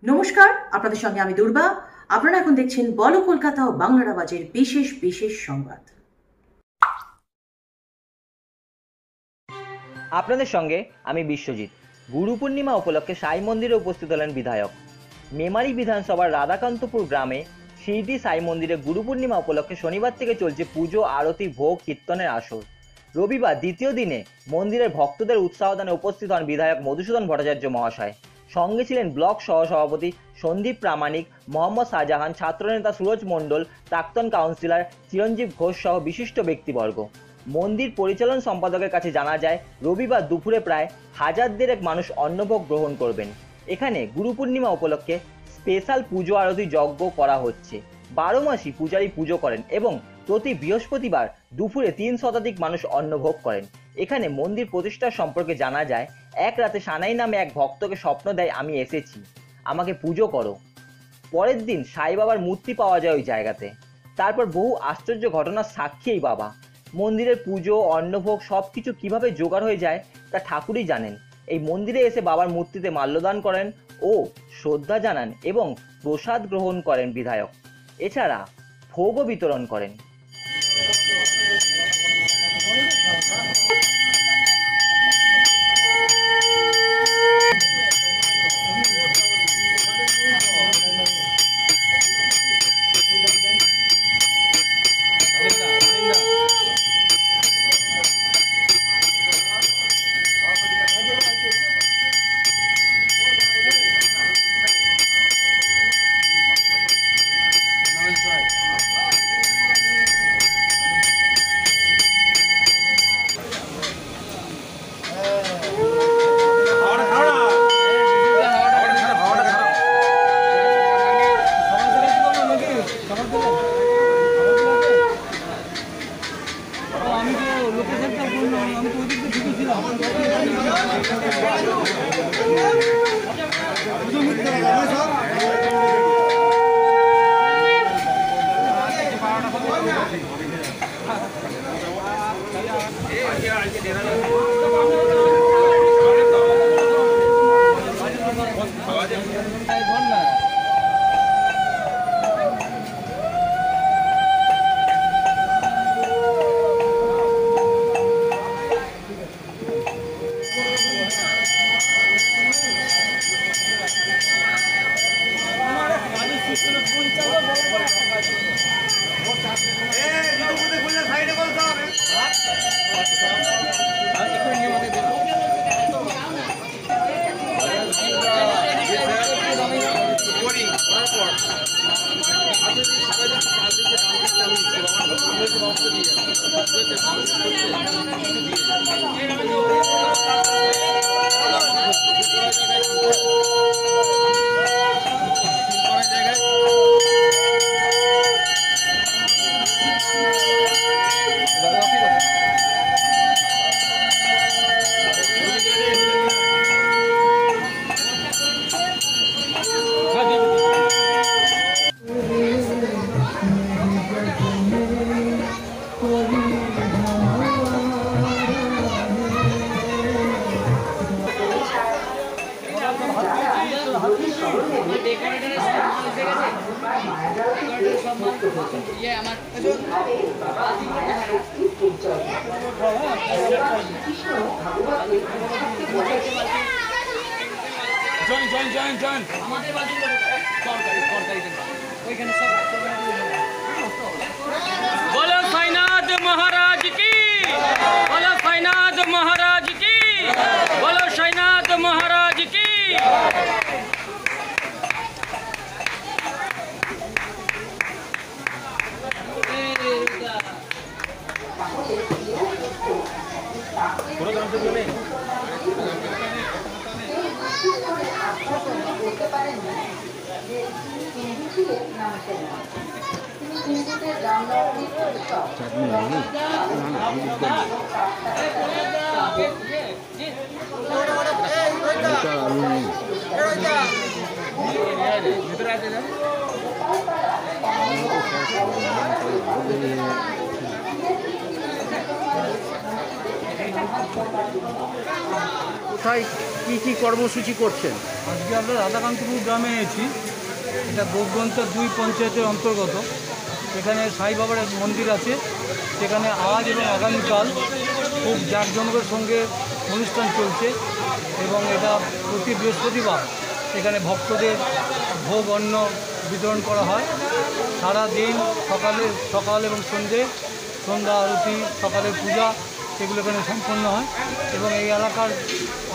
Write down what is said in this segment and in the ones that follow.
নমস্কার, আপনাদের সঙ্গে আমি দুর্বা। আপনারা এখন দেখছেন বলো কলকাতা ও বাংলার আওয়াজের বিশেষ বিশেষ সংবাদ। আপনাদের সঙ্গে আমি বিশ্বজিৎ। গুরু পূর্ণিমা উপলক্ষে সাই মন্দিরে উপস্থিত হলেন বিধায়ক। মেমারি বিধানসভার রাধাকান্তপুর গ্রামে শিরডি সাই মন্দিরে গুরু পূর্ণিমা উপলক্ষে শনিবার থেকে চলছে পুজো, আরতি, ভোগ, কীর্তনের আসর। রবিবার দ্বিতীয় দিনে মন্দিরের ভক্তদের উৎসাহদানে উপস্থিত হন বিধায়ক মধুসূদন ভট্টাচার্য মহাশয়। সঙ্গে ছিলেন ব্লক সহসভাপতি সন্দীপ প্রামাণিক, মোহাম্মদ শাহজাহান, ছাত্রনেতা সুরজ মণ্ডল, প্রাক্তন কাউন্সিলর চিরঞ্জীব ঘোষ সহ বিশিষ্ট ব্যক্তিবর্গ। মন্দির পরিচালন সম্পাদকের কাছে জানা যায়, রবিবার দুপুরে প্রায় 1000 মানুষ অন্নভোগ গ্রহণ করবেন। এখানে গুরু পূর্ণিমা উপলক্ষে স্পেশাল পুজো, আরতি, যজ্ঞ করা হচ্ছে। 12 মাসই পূজারী পুজো করেন এবং প্রতি বৃহস্পতিবার দুপুরে 3 শতাধিক মানুষ অন্নভোগ করেন। এখানে মন্দির প্রতিষ্ঠার সম্পর্কে জানা যায়, এক রাতে সানাই নামে এক ভক্তকে স্বপ্ন দেয়, আমি এসেছি, আমাকে পুজো করো। পরের দিন সাই বাবার মূর্তি পাওয়া যায় ওই জায়গাতে। তারপর বহু আশ্চর্য ঘটনার সাক্ষী এই বাবা। মন্দিরের পুজো, অন্নভোগ সব কিছু কীভাবে জোগাড় হয়ে যায় তা ঠাকুরই জানেন। এই মন্দিরে এসে বাবার মূর্তিতে মাল্যদান করেন ও শ্রদ্ধা জানান এবং প্রসাদ গ্রহণ করেন বিধায়ক। এছাড়া ভোগও বিতরণ করেন। बोलो साईनाथ महाराज की, बोलो साईनाथ महाराज की, बोलो साईनाथ महाराज की। কোথায় কি কর্মসূচি করছেন? আজকে আমরা রাধাকান্তপুর গ্রামে এসেছি। এটা গোপগঞ্জা 2 পঞ্চায়েতের অন্তর্গত। এখানে সাই বাবার এক মন্দির আছে, সেখানে আজ এবং আগামীকাল খুব জাঁকজমকের সঙ্গে অনুষ্ঠান চলছে এবং এটা প্রতি বৃহস্পতিবার এখানে ভক্তদের ভোগ অন্ন বিতরণ করা হয়। সারা দিন সকাল এবং সন্ধ্যা আরতি, সকালের পূজা, সেগুলো এখানে সম্পন্ন হয় এবং এই এলাকার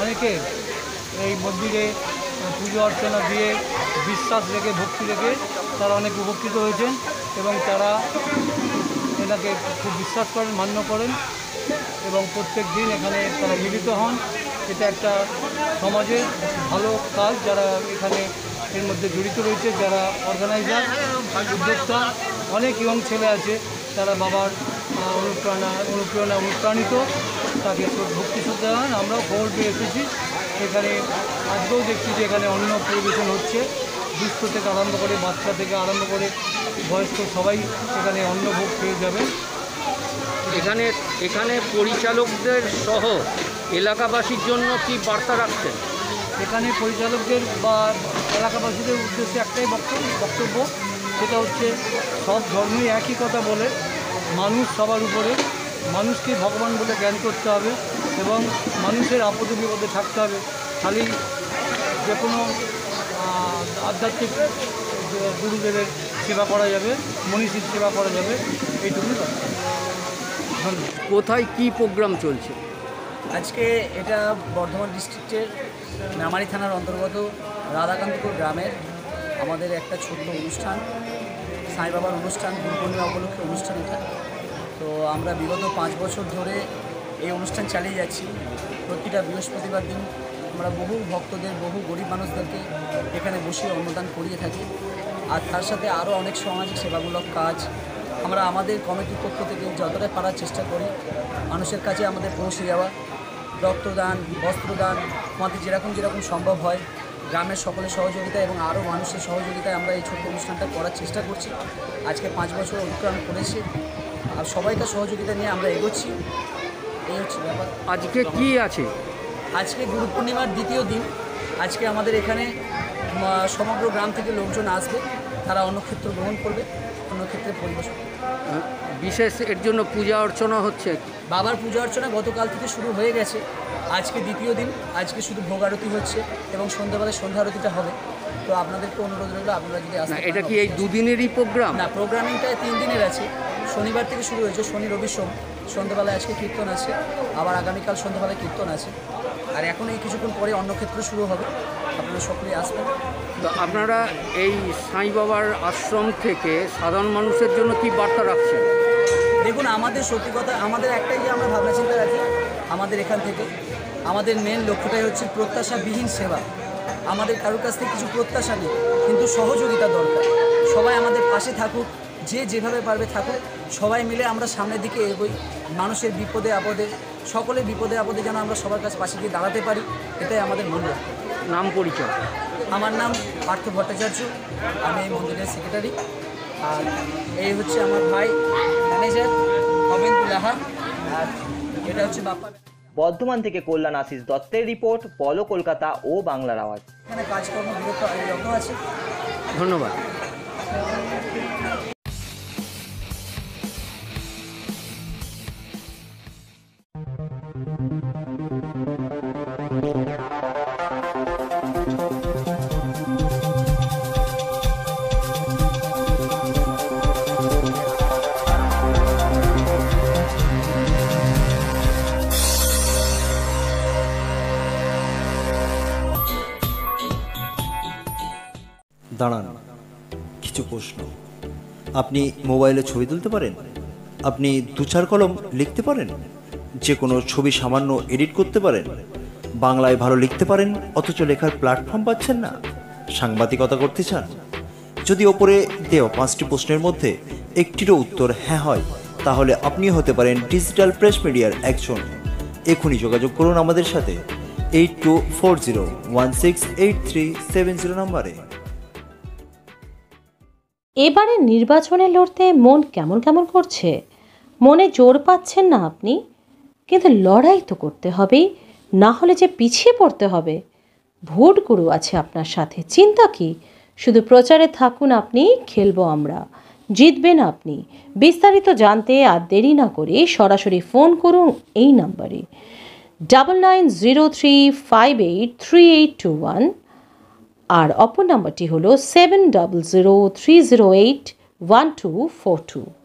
অনেকে এই মন্দিরে পুজো অর্চনা দিয়ে বিশ্বাস রেখে, ভক্তি রেখে তারা অনেক উপকৃত হয়েছেন এবং তারা এটাকে খুব বিশ্বাস করেন, মান্য করেন এবং প্রত্যেক দিন এখানে তারা মিলিত হন। এটা একটা সমাজের ভালো কাজ। যারা এখানে এর মধ্যে জড়িত রয়েছে, যারা অর্গানাইজার, উদ্যোক্তা, অনেক ইয়ং ছেলে আছে, তারা বাবার অনুপ্রাণিত, তাকে ভক্তি শ্রদ্ধা জানান। আমরাও খবর পেয়ে এসেছি। এখানে আজকেও দেখছি যে এখানে অন্ন পরিবেশন হচ্ছে। দুস্থ থেকে আরম্ভ করে, বাচ্চা থেকে আরম্ভ করে বয়স্ক সবাই এখানে অন্ন ভোগ পেয়ে যাবে। এখানে পরিচালকদের সহ এলাকাবাসীর জন্য কি বার্তা রাখছেন? এখানে পরিচালকদের বা এলাকাবাসীদের উদ্দেশ্যে একটাই বক্তব্য, সেটা হচ্ছে সব ধর্মই একই কথা বলে, মানুষ সবার উপরে, মানুষকে ভগবান বলে জ্ঞান করতে হবে এবং মানুষের আপদে বিপদে থাকতে হবে। খালি যে কোনো আধ্যাত্মিক গুরুদেবের সেবা করা যাবে, মনীষীর সেবা করা যাবে, এইটুকুই কথা। ধন্যবাদ। কোথায় কি প্রোগ্রাম চলছে? আজকে এটা বর্ধমান ডিস্ট্রিক্টের মেমারি থানার অন্তর্গত রাধাকান্তপুর গ্রামের আমাদের একটা ছোট্ট অনুষ্ঠান, সাই বাবার অনুষ্ঠান, গুরু পূর্ণিমা উপলক্ষে অনুষ্ঠান এটা। তো আমরা বিগত 5 বছর ধরে এই অনুষ্ঠান চালিয়ে যাচ্ছি। প্রতিটা বৃহস্পতিবার দিন আমরা বহু ভক্তদের, বহু গরিব মানুষদেরকে এখানে বসে অন্নদান করিয়ে থাকি। আর তার সাথে আরও অনেক সামাজিক সেবামূলক কাজ আমরা আমাদের কমিটির পক্ষ থেকে যতটা পারার চেষ্টা করি মানুষের কাছে আমাদের পৌঁছে যাওয়া। রক্তদান, বস্ত্রদান, আমাদের যেরকম সম্ভব হয় গ্রামের সকলের সহযোগিতা এবং আরও মানুষের সহযোগিতায় আমরা এই ছোট্ট অনুষ্ঠানটা করার চেষ্টা করছি। আজকে 5 বছর অতিক্রম করেছি আর সবাইকার সহযোগিতা নিয়ে আমরা এগোচ্ছি। এই হচ্ছে ব্যাপার। আজকে কি আছে? আজকে গুরু পূর্ণিমার দ্বিতীয় দিন। আজকে আমাদের এখানে সমগ্র গ্রাম থেকে লোকজন আসবে, তারা অন্নক্ষেত্র গ্রহণ করবে, অন্নক্ষেত্রে পরিবেশন। বিশেষ এর জন্য পূজা অর্চনা হচ্ছে? বাবার পূজা অর্চনা গতকাল থেকে শুরু হয়ে গেছে, আজকে দ্বিতীয় দিন। আজকে শুধু ভোগ আরতি হচ্ছে এবং সন্ধ্যাবেলায় সন্ধ্যা আরতিটা হবে। তো আপনাদেরকে অনুরোধ রইল, আপনারা যদি আসেন। এটা কি এই 2 দিনেরই প্রোগ্রাম? না, প্রোগ্রামিংটা 3 দিনের আছে। শনিবার থেকে শুরু হয়েছে, শনি রবি সোম। সন্ধ্যাবেলায় আজকে কীর্তন আছে, আবার আগামীকাল সন্ধ্যাবেলায় কীর্তন আছে, আর এখন এই কিছুক্ষণ পরে অন্নক্ষেত্র শুরু হবে। আপনারা সকলেই আসবেন। তো আপনারা এই সাই বাবার আশ্রম থেকে সাধারণ মানুষের জন্য কি বার্তা রাখছেন? দেখুন, আমাদের সত্যি কথা, আমাদের একটাই যে আমরা ভাবনা চিন্তা রাখি, আমাদের এখান থেকে আমাদের মেন লক্ষ্যটাই হচ্ছে প্রত্যাশাবিহীন সেবা। আমাদের কারোর কাছ থেকে কিছু প্রত্যাশা নেই, কিন্তু সহযোগিতা দরকার। সবাই আমাদের পাশে থাকুক, যে যেভাবে পারবে থাকুক, সবাই মিলে আমরা সামনের দিকে এগোই। মানুষের বিপদে আপদে, সকলের বিপদে আপদে যেন আমরা সবার কাছে পাশে গিয়ে দাঁড়াতে পারি, এটাই আমাদের মূল্য। নাম পরিচয়? আমার নাম পার্থ ভট্টাচার্য, আমি এই মন্দিরের সেক্রেটারি। আর এই হচ্ছে আমার ভাই ম্যানেজার অবেন্দু লাহা, আর এটা হচ্ছে বাপ্পা। বর্ধমান থেকে কল্যাণ আশিস দত্তের রিপোর্ট, বলো কলকাতা ও বাংলার আওয়াজ। এখানে কাজকর্ম বিরত আছে। ধন্যবাদ। দাঁড়ান, কিছু প্রশ্ন। আপনি মোবাইলে ছবি তুলতে পারেন? আপনি 2-4 কলম লিখতে পারেন? যে কোনো ছবি সামান্য এডিট করতে পারেন? বাংলায় ভালো লিখতে পারেন অথচ লেখার প্ল্যাটফর্ম পাচ্ছেন না? সাংবাদিকতা করতে চান? যদি ওপরে দেওয়া 5টি প্রশ্নের মধ্যে একটিরও উত্তর হ্যাঁ হয়, তাহলে আপনিও হতে পারেন ডিজিটাল প্রেস মিডিয়ার একজন। এখনই যোগাযোগ করুন আমাদের সাথে 8240168370 নম্বরে। এবারে নির্বাচনে লড়তে মন কেমন কেমন করছে, মনে জোর পাচ্ছেন না আপনি, কিন্তু লড়াই তো করতে হবেই, না হলে যে পিছিয়ে পড়তে হবে। ভোট গুরু আছে আপনার সাথে, চিন্তা কি? শুধু প্রচারে থাকুন আপনি, খেলবো আমরা, জিতবেন আপনি। বিস্তারিত জানতে আর দেরি না করে সরাসরি ফোন করুন এই নাম্বারে 9903583821, আর অপর নাম্বারটি হলো 7003081242।